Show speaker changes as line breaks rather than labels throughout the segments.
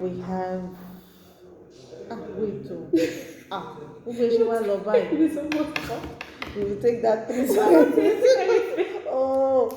We have wait Ubeshi wa lọ báyìí.
It's almost gone.
We will take that 3
I don't think
seconds.
anything.
Oh.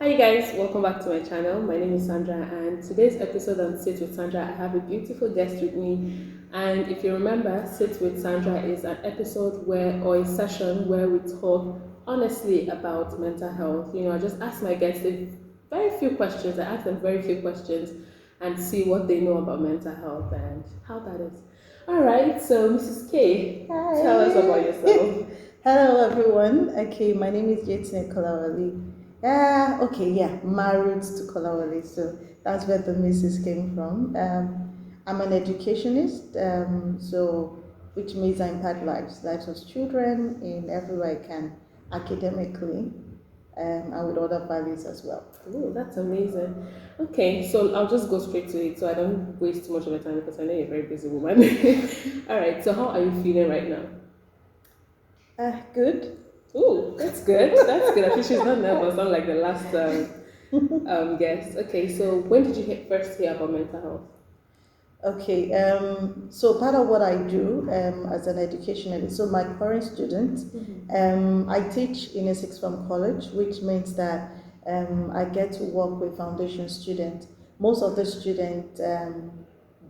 Hi you guys, welcome back to my channel. My name is Sandra and today's episode on Sit with Sandra, I have a beautiful guest with me. And if you remember, Sit with Sandra is an episode or a session where we talk honestly about mental health. I just ask my guests very few questions. I ask them very few questions and see what they know about mental health and how that is. All right, so Mrs. K,
Hi.
tell us about yourself.
Hello everyone. Okay, my name is Kolawole. Married to Kolawole, so that's where the Mrs. came from. I'm an educationist, which means I impact lives of children in every way I can, academically, and with other values as well.
Oh, that's amazing. Okay, so I'll just go straight to it so I don't waste too much of your time because I know you're a very busy woman. All right, so how are you feeling right now?
Good.
Oh, that's good. That's good. I think she's not nervous, unlike the last guest. Okay, so when did you first hear about mental health?
Okay, so part of what I do as an educationalist, so my current student, I teach in a sixth form college, which means that I get to work with foundation students. Most of the students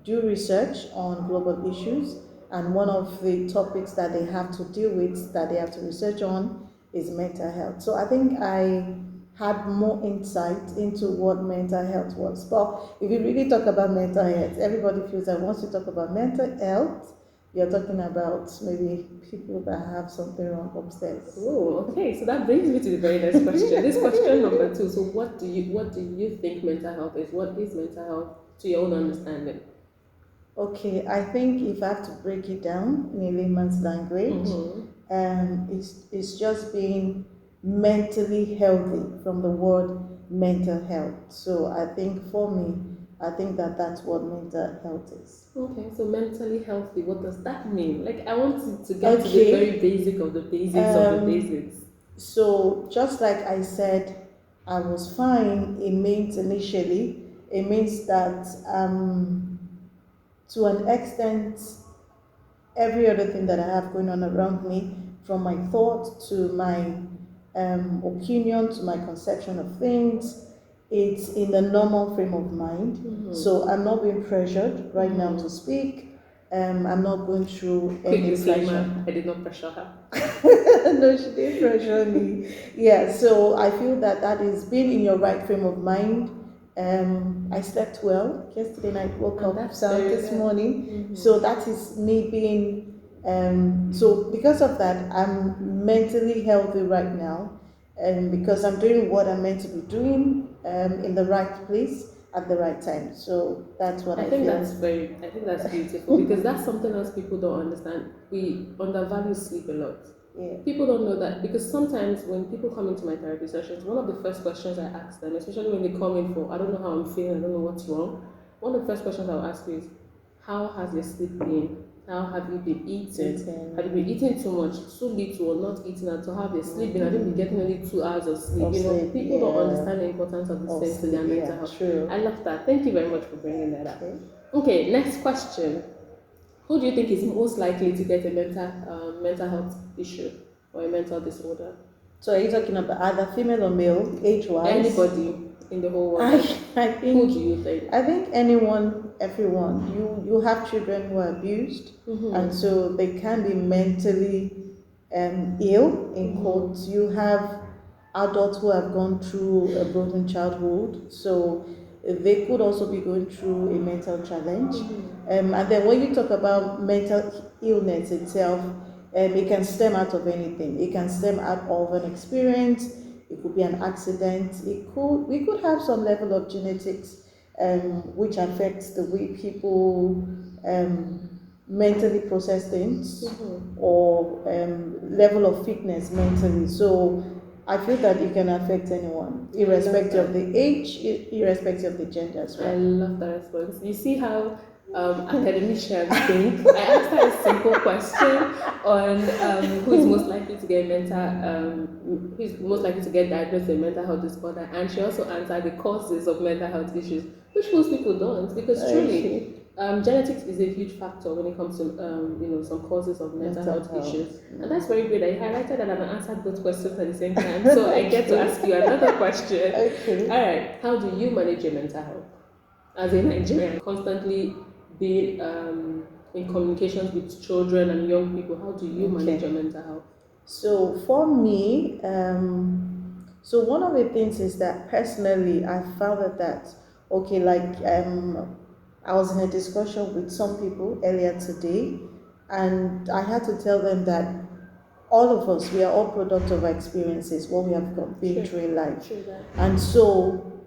do research on global issues, and one of the topics that they have to deal with, that they have to research on, is mental health. So I think I had more insight into what mental health was. But if you really talk about mental health, everybody feels that once you talk about mental health, you're talking about maybe people that have something wrong upstairs.
Oh, okay. So that brings me to the very next question. This question number 2. So what do you think mental health is? What is mental health to your own understanding?
Okay, I think if I have to break it down in a layman's language, it's just being mentally healthy from the word mental health. So I think for me, I think that that's what mental health is.
Okay, so mentally healthy, what does that mean? Like, I want to get to the very basic of the basics of the basics.
So just like I said, I was fine. It means initially, it means that to an extent, every other thing that I have going on around me, from my thought to my opinion to my conception of things, it's in the normal frame of mind. So I'm not being pressured right now to speak. I'm not going through any pressure.
I did not pressure her.
No, she didn't pressure me. Yeah, so I feel that is being in your right frame of mind. I slept well yesterday night, woke up sound this morning. So that is me being, so because of that, I'm mentally healthy right now. And because I'm doing what I'm meant to be doing in the right place at the right time. So that's what I
think
feel.
I think that's beautiful because that's something else people don't understand. We undervalue sleep a lot.
Yeah.
People don't know that because sometimes when people come into my therapy sessions, one of the first questions I ask them, especially when they come in for, I don't know how I'm feeling, I don't know what's wrong. One of the first questions I'll ask you is, how has your sleep been? How have you been eating? Have you been eating too much, too little, or not eating at all? Have you sleep been? Have you been getting only 2 hours of sleep? People don't understand the importance of these things to their mental health.
True.
I love that. Thank you very much for bringing that up. Okay, next question. Who do you think is most likely to get a mental health issue or a mental disorder?
So are you talking about either female or male, age-wise?
Anybody in the whole world.
I think.
Who do you think?
I think anyone, everyone. You have children who are abused, and so they can be mentally ill. In quotes, you have adults who have gone through a broken childhood, so they could also be going through a mental challenge. And then when you talk about mental illness itself, it can stem out of anything. It can stem out of an experience. It could be an accident. We could have some level of genetics, which affects the way people mentally process things, or level of fitness mentally. So I feel that it can affect anyone, irrespective of the age, irrespective of the gender as well.
I love that response. You see how academicians think. I asked her a simple question on who is most likely to get who is most likely to get diagnosed with a mental health disorder, and she also answered the causes of mental health issues, which most people don't, because truly. Genetics is a huge factor when it comes to some causes of mental health issues, and that's very good. I highlighted that I've answered both questions at the same time, so I get to ask you another question.
Okay.
All right, how do you manage your mental health as a Nigerian, constantly being in communications with children and young people? How do you manage your mental health?
So for me, so one of the things is that personally, I found that okay, like I was in a discussion with some people earlier today, and I had to tell them that all of us, we are all product of our experiences, what we have been through in life, and so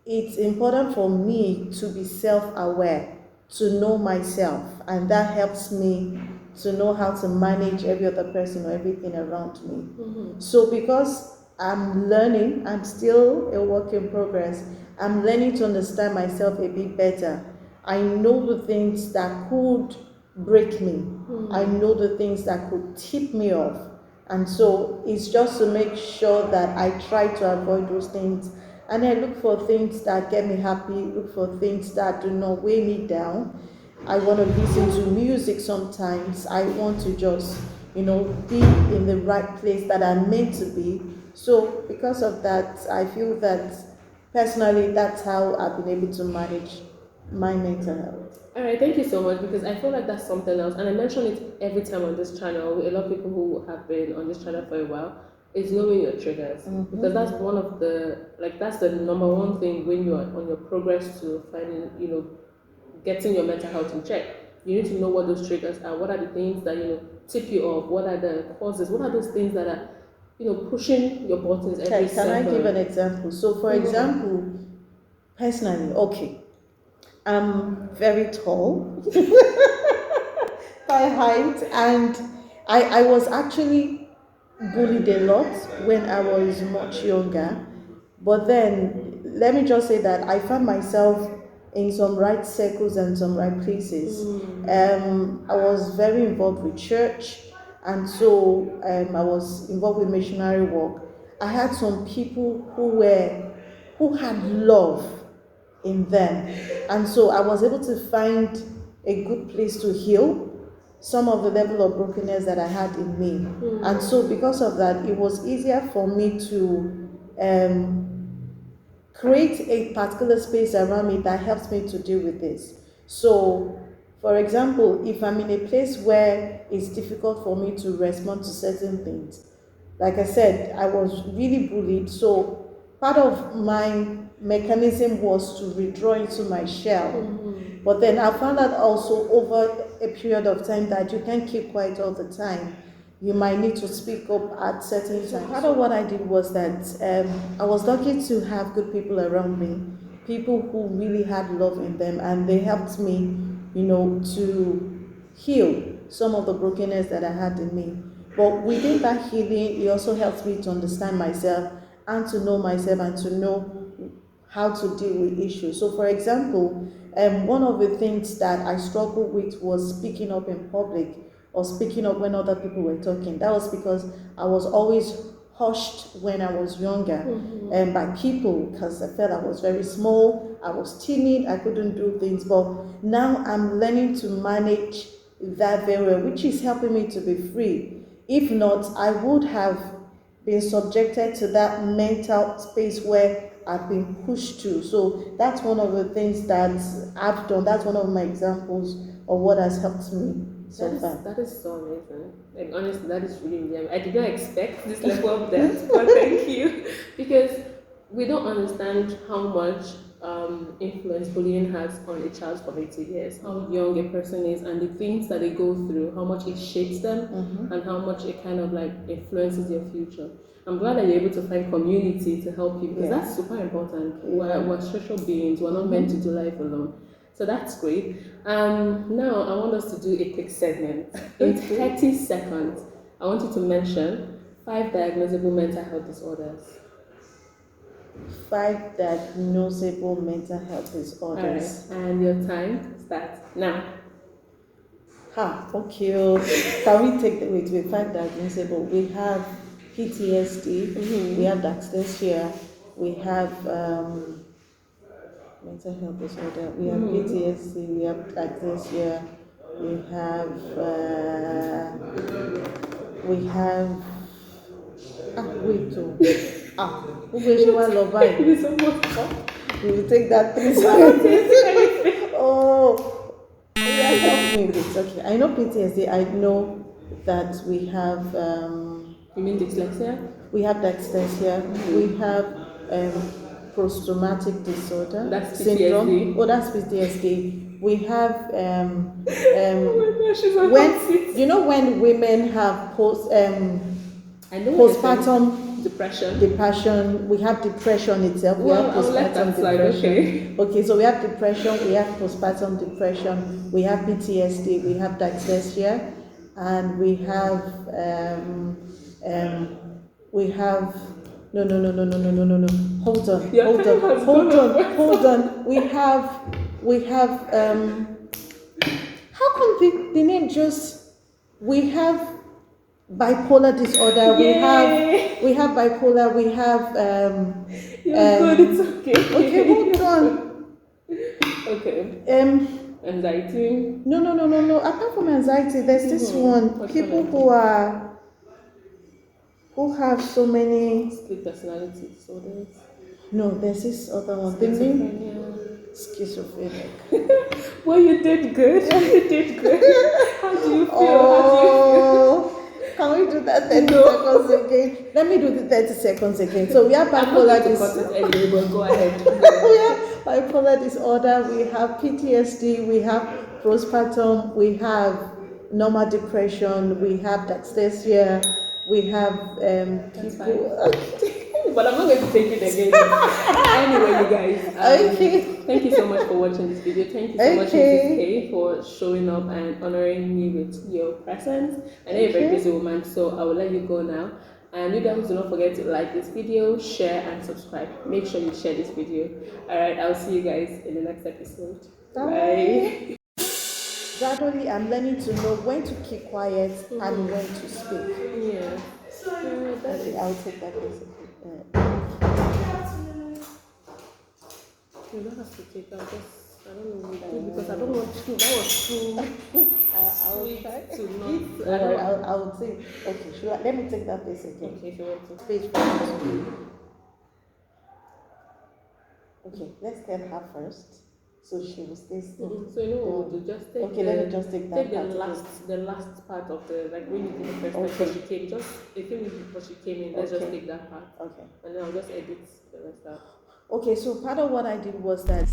it's important for me to be self-aware, to know myself, and that helps me to know how to manage every other person or everything around me. So because I'm learning, I'm still a work in progress, I'm learning to understand myself a bit better. I know the things that could break me. I know the things that could tip me off. And so it's just to make sure that I try to avoid those things. And I look for things that get me happy, look for things that do not weigh me down. I want to listen to music sometimes. I want to just, be in the right place that I'm meant to be. So because of that, I feel that personally, that's how I've been able to manage my mental health.
All right, thank you so much, because I feel like that's something else, and I mention it every time on this channel. A lot of people who have been on this channel for a while is knowing your triggers, because that's one of that's the number one thing when you are on your progress to finding, getting your mental health in check. You need to know what those triggers are. What are the things that tip you off? What are the causes? What are those things that are pushing your buttons every
Okay, can I
second?
give an example? So, for example, personally, okay, I'm very tall by height, and I was actually bullied a lot when I was much younger. But then, let me just say that I found myself in some right circles and some right places. I was very involved with church, and so I was involved with missionary work. I had some people who had love in them, and so I was able to find a good place to heal some of the level of brokenness that I had in me. And so because of that, it was easier for me to create a particular space around me that helps me to deal with this. So, for example, if I'm in a place where it's difficult for me to respond to certain things, like I said, I was really bullied. So, part of my mechanism was to withdraw into my shell. But then I found out also over a period of time that you can't keep quiet all the time. You might need to speak up at certain times. Part of what I did was that I was lucky to have good people around me, people who really had love in them, and they helped me, to heal some of the brokenness that I had in me. But within that healing, it also helped me to understand myself and to know myself and to know how to deal with issues. So, for example, one of the things that I struggled with was speaking up in public or speaking up when other people were talking. That was because I was always hushed when I was younger by people because I felt I was very small, I was timid, I couldn't do things. But now I'm learning to manage that very well, which is helping me to be free. If not, I would have been subjected to that mental space where I've been pushed to. So that's one of the things that I've done. That's one of my examples of what has helped me so far.
That is so amazing. Like honestly, that is really amazing. I did not expect this level of depth, but thank you. Because we don't understand how much influence bullying has on a child's formative years, how young a person is, and the things that they go through, how much it shapes them, and how much it kind of like influences their future. I'm glad that you're able to find community to help you, because that's super important. We're social beings, we're not meant to do life alone. So that's great. Now I want us to do a quick segment. In 30 seconds, I want you to mention 5 diagnosable mental health disorders.
5 diagnosable mental health disorders.
All right. And your time start now.
Okay. Can we take the wait? We find diagnosable. We have PTSD. We have dyslexia. We have mental health disorder. We have PTSD. We have dyslexia. We have wait where she was love by. We will take that 3 seconds. Help me with it. Okay, I know PTSD. I know that we have
You mean dyslexia?
we have dyslexia. We have post-traumatic disorder
That's
syndrome.
PTSD.
Oh, that's PTSD. We have
Oh my gosh, she's on
when
hot seat.
you know when women have
I know what you're saying.
postpartum
depression.
We have depression itself.
Well,
we have
I'll let
postpartum
that slide,
depression.
okay.
So we have depression, we have postpartum depression, we have PTSD, we have dyslexia, and we have no. Hold on. We have how come the name just we have bipolar disorder.
Yay.
We have bipolar. We have
Good, it's okay.
Okay, hold on.
Okay. Anxiety.
No. Apart from anxiety, there's this one.
What's
People who have so many
split personality disorders.
No, there's this other one. The name schizophrenic.
Well, you did good. You did good. How do you feel?
Can we do that 30 seconds again? Let me do the 30 seconds again. So we have bipolar disorder.
Anyway, but go ahead.
We have bipolar disorder, we have PTSD, we have postpartum, we have normal depression, we have dyslexia, we have
but I'm not going to take it again. Anyway, you guys. Thank you so much for watching this video. Thank you so much, Mrs. K, for showing up and honoring me with your presence. I know you're a very busy woman, so I will let you go now. And you guys do not forget to like this video, share, and subscribe. Make sure you share this video. Alright, I'll see you guys in the next episode. Bye.
Gradually, I'm learning to know when to keep quiet and when to speak.
Yeah.
Okay, I'll take that basically.
You don't have to take that. I don't know because I don't want to. That was too.
I will try
to not.
I will say. Okay, let me take that place again.
Okay, if you want to.
Page 5. Okay, let's tell her first. So she will stay still.
So you know what we'll do? Just take
let me just take that
part. The last part of the when you did the first time she came. Just a few minutes before she came in. Let's just take that part.
Okay.
And then I'll just edit the rest out.
Okay, so part of what I did was that